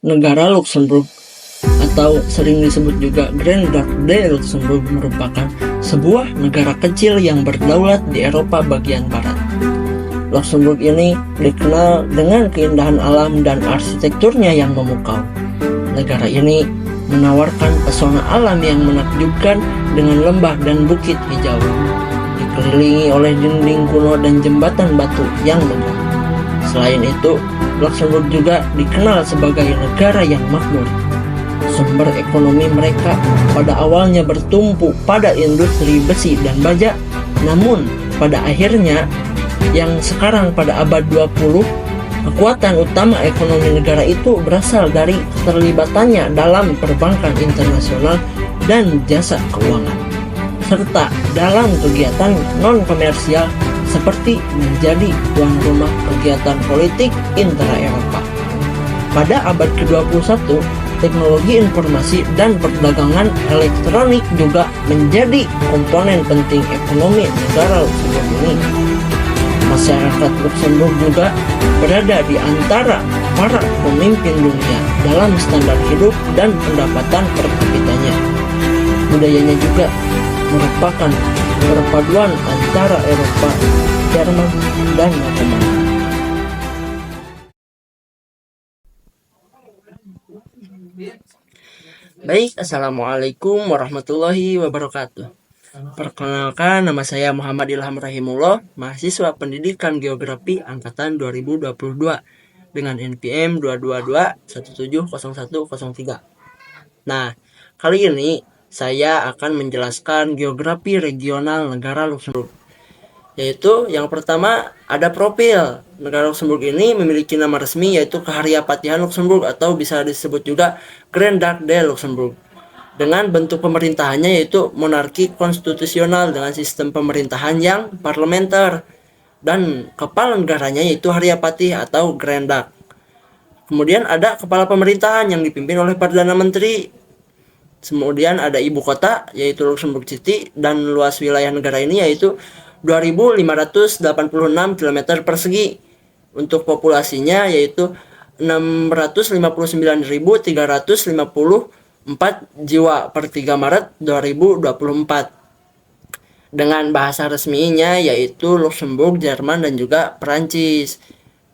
Negara Luxembourg atau sering disebut juga Grand Duchy de Luxembourg merupakan sebuah negara kecil yang berdaulat di Eropa bagian barat. Luxembourg ini dikenal dengan keindahan alam dan arsitekturnya yang memukau. Negara ini menawarkan pesona alam yang menakjubkan dengan lembah dan bukit hijau, dikelilingi oleh dinding kuno dan jembatan batu yang megah. Selain itu, Luxembourg juga dikenal sebagai negara yang makmur. Sumber ekonomi mereka pada awalnya bertumpu pada industri besi dan baja, namun pada akhirnya yang sekarang pada abad 20, kekuatan utama ekonomi negara itu berasal dari keterlibatannya dalam perbankan internasional dan jasa keuangan, serta dalam kegiatan non-komersial seperti menjadi tuan rumah kegiatan politik intra-Eropa. Pada abad ke-21, teknologi informasi dan perdagangan elektronik juga menjadi komponen penting ekonomi negara Luxembourg ini. Masyarakat Luxembourg juga berada di antara para pemimpin dunia dalam standar hidup dan pendapatan per kapitanya. Budayanya juga merupakan perpaduan antara Eropa, Jerman, dan Ottoman. Baik, Assalamualaikum warahmatullahi wabarakatuh. Perkenalkan, nama saya Muhammad Ilham Rahimullah, mahasiswa Pendidikan Geografi Angkatan 2022 dengan NPM 222170103. Nah, kali ini saya akan menjelaskan geografi regional negara Luxembourg. Yaitu yang pertama ada profil. Negara Luxembourg ini memiliki nama resmi yaitu Kehariapatian Luxembourg atau bisa disebut juga Grand Duchy de Luxembourg. Dengan bentuk pemerintahannya yaitu monarki konstitusional dengan sistem pemerintahan yang parlementer. Dan kepala negaranya yaitu Hariapati atau Grand Duke. Kemudian ada kepala pemerintahan yang dipimpin oleh Perdana Menteri. Kemudian ada ibu kota yaitu Luxembourg City dan luas wilayah negara ini yaitu 2.586 km persegi. Untuk populasinya yaitu 659.354 jiwa per 3 Maret 2024. Dengan bahasa resminya yaitu Luxembourg, Jerman, dan juga Perancis.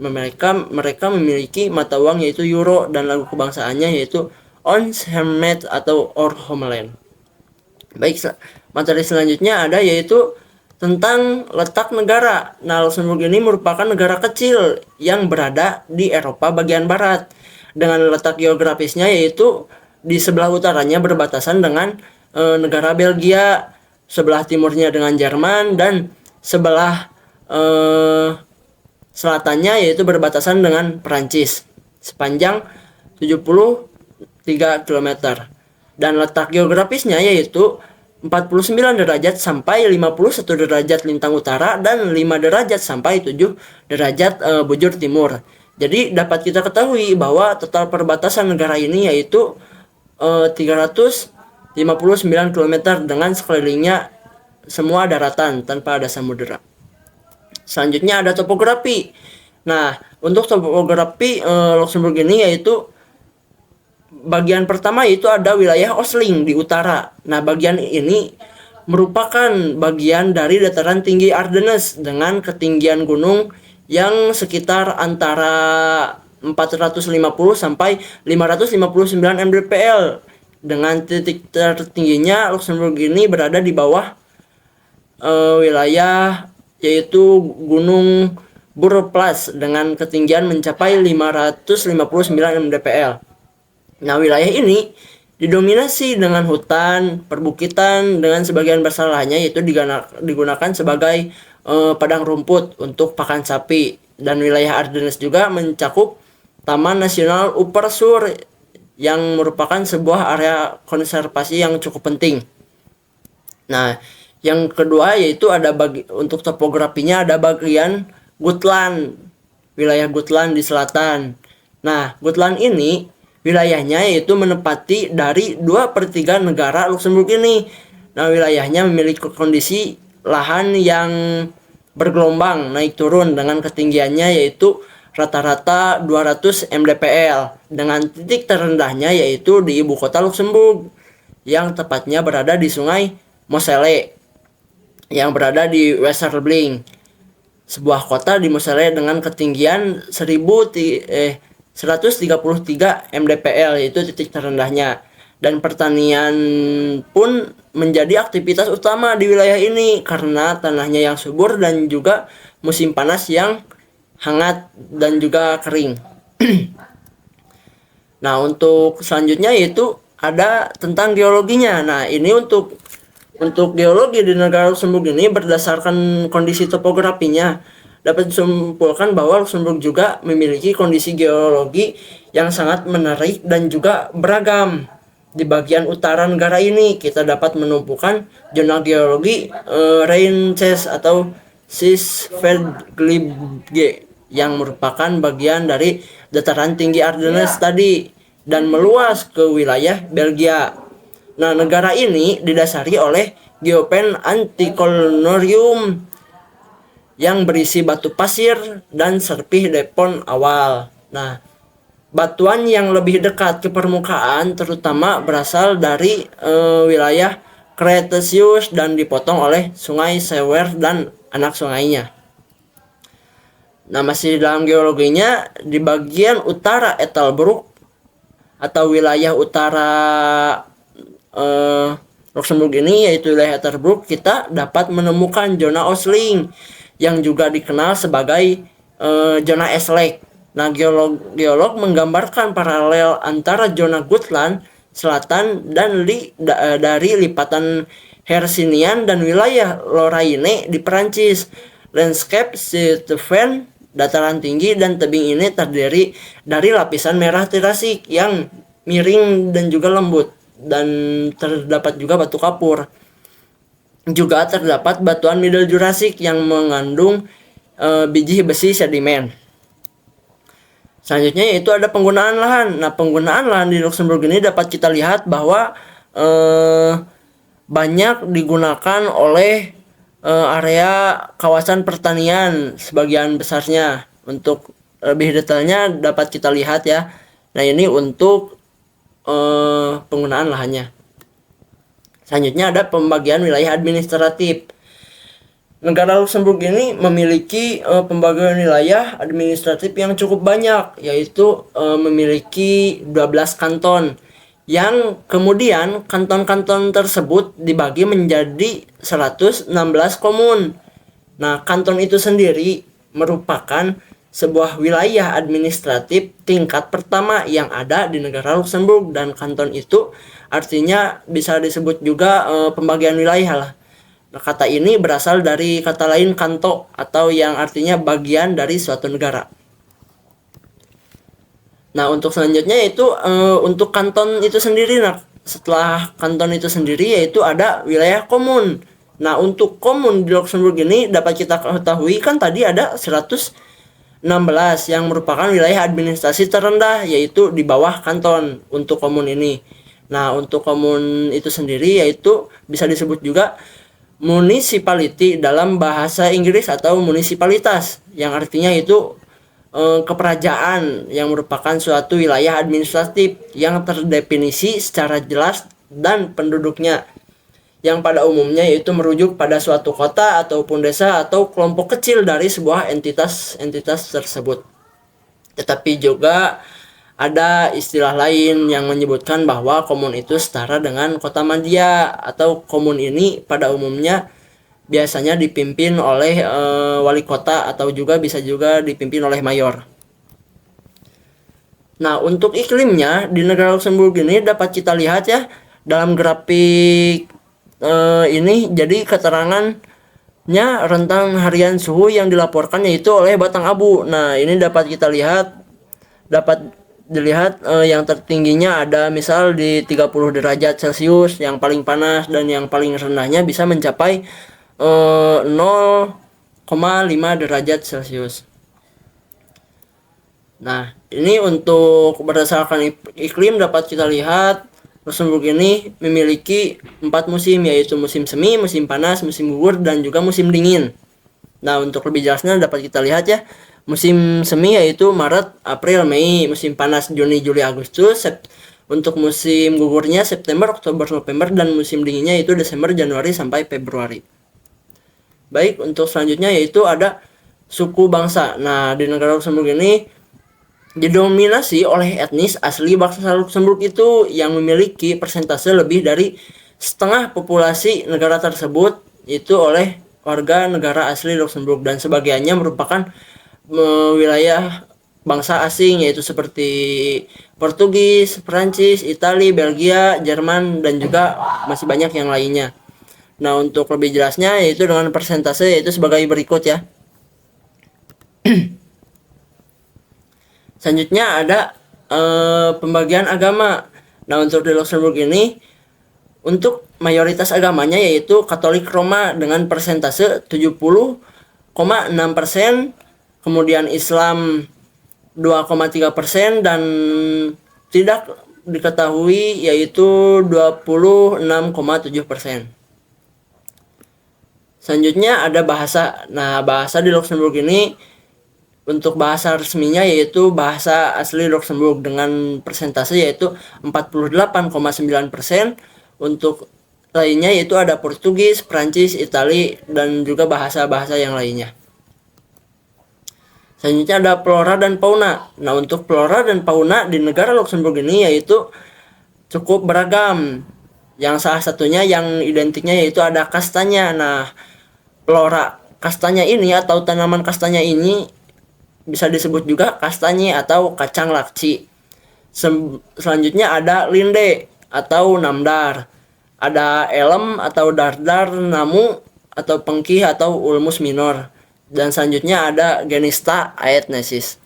Mereka memiliki mata uang yaitu euro dan lagu kebangsaannya yaitu Ons Hermet atau Or Homeland. Baik, materi selanjutnya ada yaitu tentang letak negara. Nah, Luxembourg ini merupakan negara kecil yang berada di Eropa bagian barat. Dengan letak geografisnya yaitu di sebelah utaranya berbatasan dengan negara Belgia, sebelah timurnya dengan Jerman, dan sebelah selatannya yaitu berbatasan dengan Perancis sepanjang 73 km. Dan letak geografisnya yaitu 49 derajat sampai 51 derajat lintang utara dan 5 derajat sampai 7 derajat bujur timur. Jadi dapat kita ketahui bahwa total perbatasan negara ini yaitu 359 km dengan sekelilingnya semua daratan tanpa ada samudera. Selanjutnya ada topografi. Nah, untuk topografi Luxembourg ini yaitu bagian pertama yaitu ada wilayah Osling di utara. Nah, bagian ini merupakan bagian dari dataran tinggi Ardennes dengan ketinggian gunung yang sekitar antara 450 sampai 559 mdpl. Dengan titik tertingginya Luxembourg ini berada di bawah wilayah yaitu Gunung Bourplas dengan ketinggian mencapai 559 mdpl. Nah, wilayah ini didominasi dengan hutan, perbukitan dengan sebagian besar lahannya yaitu digunakan sebagai padang rumput untuk pakan sapi. Dan wilayah Ardennes juga mencakup Taman Nasional Upper Sur yang merupakan sebuah area konservasi yang cukup penting. Nah, yang kedua yaitu ada untuk topografinya ada bagian Gutland, wilayah Gutland di selatan. Nah, Gutland ini wilayahnya yaitu menempati dari 2/3 negara Luxembourg ini. Nah, wilayahnya memiliki kondisi lahan yang bergelombang naik turun dengan ketinggiannya yaitu rata-rata 200 mdpl, dengan titik terendahnya yaitu di ibu kota Luksemburg, yang tepatnya berada di Sungai Moselle, yang berada di Westerblink, sebuah kota di Moselle dengan ketinggian 133 mdpl, yaitu titik terendahnya. Dan pertanian pun menjadi aktivitas utama di wilayah ini karena tanahnya yang subur dan juga musim panas yang hangat dan juga kering. Nah, untuk selanjutnya yaitu ada tentang geologinya. Nah, ini untuk geologi di negara Luksemburg ini berdasarkan kondisi topografinya dapat disimpulkan bahwa Luksemburg juga memiliki kondisi geologi yang sangat menarik dan juga beragam. Di bagian utara negara ini kita dapat menumpukan zona geologi Rheinces atau Sisvelgebirge yang merupakan bagian dari dataran tinggi Ardennes tadi dan meluas ke wilayah Belgia. Nah, negara ini didasari oleh geopen anticolonium yang berisi batu pasir dan serpih depon awal. Nah, batuan yang lebih dekat ke permukaan terutama berasal dari wilayah Cretaceous dan dipotong oleh Sungai Sewer dan anak sungainya. Nah, masih dalam geologinya, di bagian utara Ettelbruck atau wilayah utara Luxembourg ini, yaitu wilayah Ettelbruck, kita dapat menemukan zona Osling yang juga dikenal sebagai zona Eslek. Nah, geolog menggambarkan paralel antara zona Gutland Selatan dan dari lipatan Hercynian dan wilayah Lorraine di Perancis. Landscape Steffen, dataran tinggi dan tebing ini terdiri dari lapisan merah terasik yang miring dan juga lembut, dan terdapat juga batu kapur. Juga terdapat batuan Middle Jurassic yang mengandung biji besi sedimen. Selanjutnya yaitu ada penggunaan lahan. Nah, penggunaan lahan di Luxembourg ini dapat kita lihat bahwa banyak digunakan oleh area kawasan pertanian sebagian besarnya. Untuk lebih detailnya dapat kita lihat ya. Nah, ini untuk penggunaan lahannya. Selanjutnya ada pembagian wilayah administratif. Negara Luxembourg ini memiliki pembagian wilayah administratif yang cukup banyak, yaitu memiliki 12 kanton, yang kemudian kanton-kanton tersebut dibagi menjadi 116 komun. Nah, kanton itu sendiri merupakan sebuah wilayah administratif tingkat pertama yang ada di negara Luxembourg, dan kanton itu artinya bisa disebut juga pembagian wilayah lah. Nah, kata ini berasal dari kata lain kanto atau yang artinya bagian dari suatu negara. Nah, untuk selanjutnya itu untuk kanton itu sendiri. Nah, setelah kanton itu sendiri yaitu ada wilayah komun. Nah, untuk komun di Luxembourg ini dapat kita ketahui kan tadi ada 116 yang merupakan wilayah administrasi terendah, yaitu di bawah kanton untuk komun ini. Nah, untuk komun itu sendiri yaitu bisa disebut juga municipality dalam bahasa Inggris atau munisipalitas, yang artinya itu keperajaan yang merupakan suatu wilayah administratif yang terdefinisi secara jelas dan penduduknya yang pada umumnya yaitu merujuk pada suatu kota ataupun desa atau kelompok kecil dari sebuah entitas tersebut. Tetapi juga ada istilah lain yang menyebutkan bahwa komun itu setara dengan kota madya, atau komun ini pada umumnya biasanya dipimpin oleh wali kota atau juga bisa juga dipimpin oleh mayor. Nah, untuk iklimnya di negara Luxembourg ini dapat kita lihat ya dalam grafik ini. Jadi keterangannya rentang harian suhu yang dilaporkan yaitu oleh batang abu. Nah, ini dapat kita lihat, dilihat yang tertingginya ada misal di 30 derajat Celcius yang paling panas, dan yang paling rendahnya bisa mencapai 0,5 derajat Celcius. Nah, ini untuk berdasarkan iklim dapat kita lihat Luxembourg ini memiliki 4 musim, yaitu musim semi, musim panas, musim gugur, dan juga musim dingin. Nah, untuk lebih jelasnya dapat kita lihat ya Musim semi yaitu Maret, April, Mei. Musim panas Juni, Juli, Agustus. Untuk musim gugurnya September, Oktober, November, dan musim dinginnya itu Desember, Januari, sampai Februari. Baik, untuk selanjutnya yaitu ada suku bangsa. Nah, di negara Luxembourg ini didominasi oleh etnis asli bangsa Luxembourg itu yang memiliki persentase lebih dari setengah populasi negara tersebut itu oleh warga negara asli Luxembourg, dan sebagiannya merupakan wilayah bangsa asing yaitu seperti Portugis, Prancis, Italia, Belgia, Jerman, dan juga masih banyak yang lainnya. Nah, untuk lebih jelasnya yaitu dengan persentase yaitu sebagai berikut ya. Selanjutnya ada pembagian agama. Nah, untuk di Luxembourg ini untuk mayoritas agamanya yaitu Katolik Roma dengan persentase 70,6%, kemudian Islam 2,3%, dan tidak diketahui yaitu 26,7%. Selanjutnya ada bahasa. Nah, bahasa di Luxembourg ini untuk bahasa resminya yaitu bahasa asli Luxembourg dengan persentase yaitu 48,9%. Untuk lainnya yaitu ada Portugis, Prancis, Itali, dan juga bahasa-bahasa yang lainnya. Selanjutnya ada flora dan fauna. Nah, untuk flora dan fauna di negara Luxembourg ini yaitu cukup beragam. Yang salah satunya yang identiknya yaitu ada kastanya. Nah, flora kastanya ini atau tanaman kastanya ini bisa disebut juga kastanye atau kacang lakci. Selanjutnya ada linde atau namdar. Ada elem atau dardar, namu atau pengkih atau ulmus minor. Dan selanjutnya ada genista aetnesis.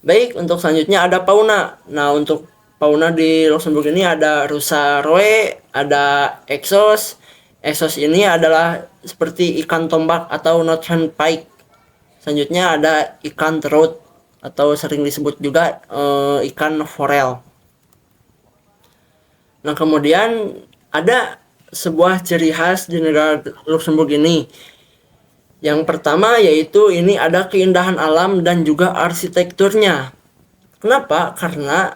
Baik, untuk selanjutnya ada fauna. Nah, untuk fauna di Luxembourg ini ada rusa roe, ada exos. Exos ini adalah seperti ikan tombak atau northern pike. Selanjutnya ada ikan terut atau sering disebut juga ikan forel. Nah, kemudian ada sebuah ciri khas di negara Luxembourg ini. Yang pertama yaitu ini ada keindahan alam dan juga arsitekturnya. Kenapa? Karena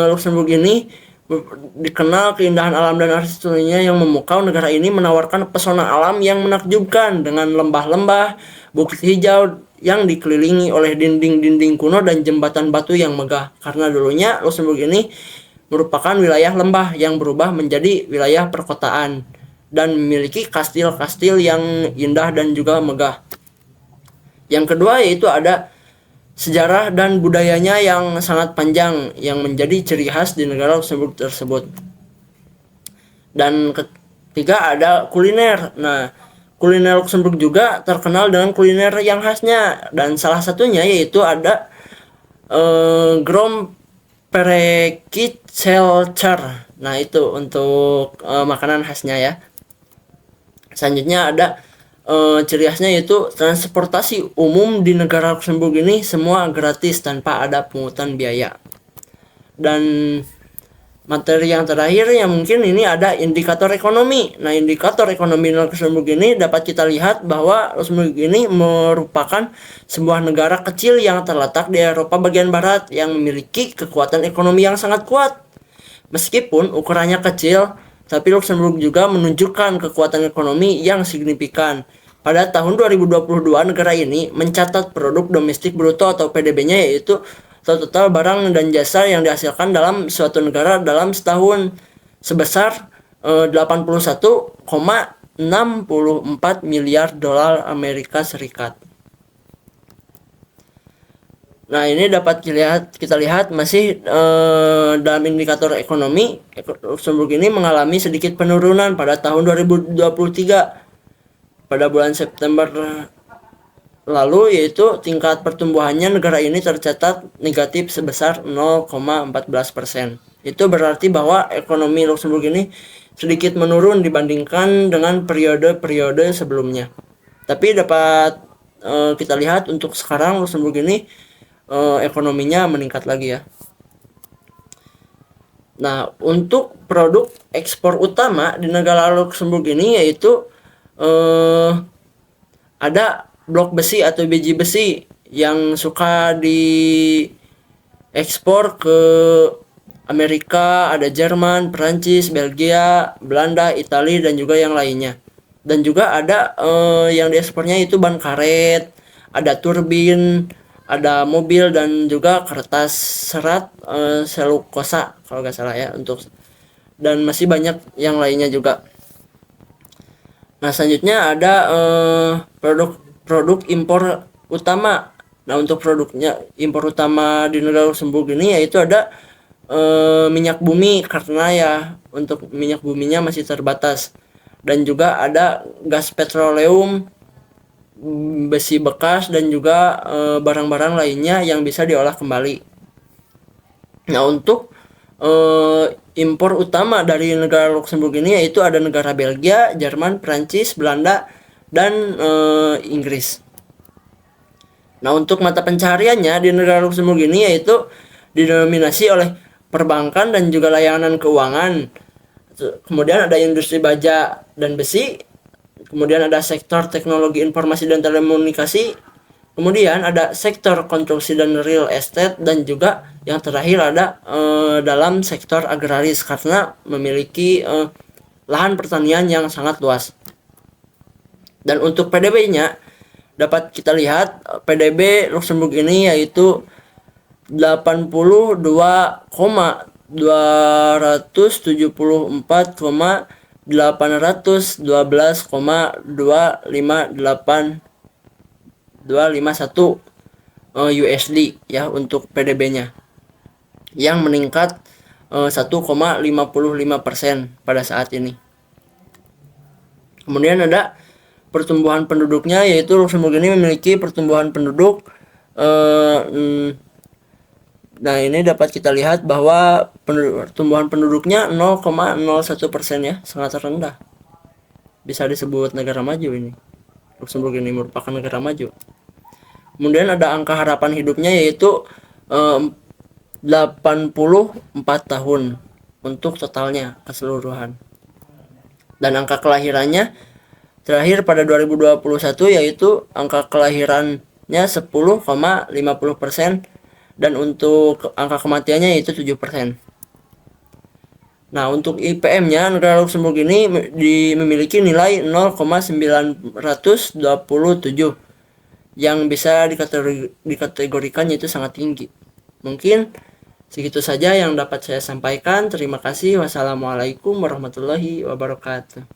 Luxembourg ini dikenal keindahan alam dan arsitekturnya yang memukau. Negara ini menawarkan pesona alam yang menakjubkan dengan lembah-lembah, bukit hijau yang dikelilingi oleh dinding-dinding kuno dan jembatan batu yang megah. Karena dulunya Luxembourg ini merupakan wilayah lembah yang berubah menjadi wilayah perkotaan dan memiliki kastil-kastil yang indah dan juga megah. Yang kedua yaitu ada sejarah dan budayanya yang sangat panjang yang menjadi ciri khas di negara Luxembourg tersebut. Dan ketiga ada kuliner. Nah, kuliner Luxembourg juga terkenal dengan kuliner yang khasnya, dan salah satunya yaitu ada Grom Perekitselcer. Nah, itu untuk makanan khasnya ya. Selanjutnya ada ciri khasnya yaitu transportasi umum di negara Luxembourg ini semua gratis tanpa ada pungutan biaya. Dan materi yang terakhir yang mungkin ini ada indikator ekonomi. Nah, indikator ekonomi Luxembourg ini dapat kita lihat bahwa Luxembourg ini merupakan sebuah negara kecil yang terletak di Eropa bagian barat yang memiliki kekuatan ekonomi yang sangat kuat. Meskipun ukurannya kecil, tapi Luxembourg juga menunjukkan kekuatan ekonomi yang signifikan. Pada tahun 2022, negara ini mencatat produk domestik bruto atau PDB-nya yaitu total barang dan jasa yang dihasilkan dalam suatu negara dalam setahun sebesar 81,64 miliar dolar Amerika Serikat. Nah, ini dapat kita lihat masih dalam indikator ekonomi, Luxembourg ini mengalami sedikit penurunan pada tahun 2023 pada bulan September lalu, yaitu tingkat pertumbuhannya negara ini tercatat negatif sebesar 0,14%. Itu berarti bahwa ekonomi Luxembourg ini sedikit menurun dibandingkan dengan periode-periode sebelumnya. Tapi dapat kita lihat untuk sekarang Luxembourg ini ekonominya meningkat lagi ya. Nah, untuk produk ekspor utama di negara Luxembourg ini yaitu ada blok besi atau biji besi yang suka diekspor ke Amerika, ada Jerman, Perancis, Belgia, Belanda, Italia, dan juga yang lainnya. Dan juga ada yang diekspornya itu ban karet, ada turbin, ada mobil, dan juga kertas serat selukosa kalau nggak salah ya, dan masih banyak yang lainnya juga. Nah, selanjutnya ada produk impor utama. Nah, untuk produknya impor utama di negara Luxembourg ini yaitu ada minyak bumi, karena ya untuk minyak buminya masih terbatas, dan juga ada gas petroleum, besi bekas, dan juga barang-barang lainnya yang bisa diolah kembali. Nah, untuk impor utama dari negara Luxembourg ini yaitu ada negara Belgia, Jerman, Prancis, Belanda, dan Inggris. Nah, untuk mata pencahariannya di negara Luxembourg ini yaitu didominasi oleh perbankan dan juga layanan keuangan. Kemudian ada industri baja dan besi, kemudian ada sektor teknologi informasi dan telekomunikasi, kemudian ada sektor konstruksi dan real estate, dan juga yang terakhir ada dalam sektor agraris karena memiliki lahan pertanian yang sangat luas. Dan untuk PDB-nya dapat kita lihat PDB Luxembourg ini yaitu 82,812,251 USD ya untuk PDB-nya, yang meningkat 1,55% pada saat ini. Kemudian ada pertumbuhan penduduknya, yaitu Luxembourg ini memiliki pertumbuhan penduduk nah ini dapat kita lihat bahwa pertumbuhan penduduknya 0,01% ya, sangat rendah. Bisa disebut negara maju ini. Luxembourg ini merupakan negara maju. Kemudian ada angka harapan hidupnya yaitu 84 tahun untuk totalnya keseluruhan. Dan angka kelahirannya terakhir pada 2021 yaitu angka kelahirannya 10,50%, dan untuk angka kematiannya yaitu 7%. Nah, untuk IPM-nya negara Luxembourg ini memiliki nilai 0,927 yang bisa dikategorikan yaitu sangat tinggi. Mungkin segitu saja yang dapat saya sampaikan. Terima kasih. Wassalamualaikum warahmatullahi wabarakatuh.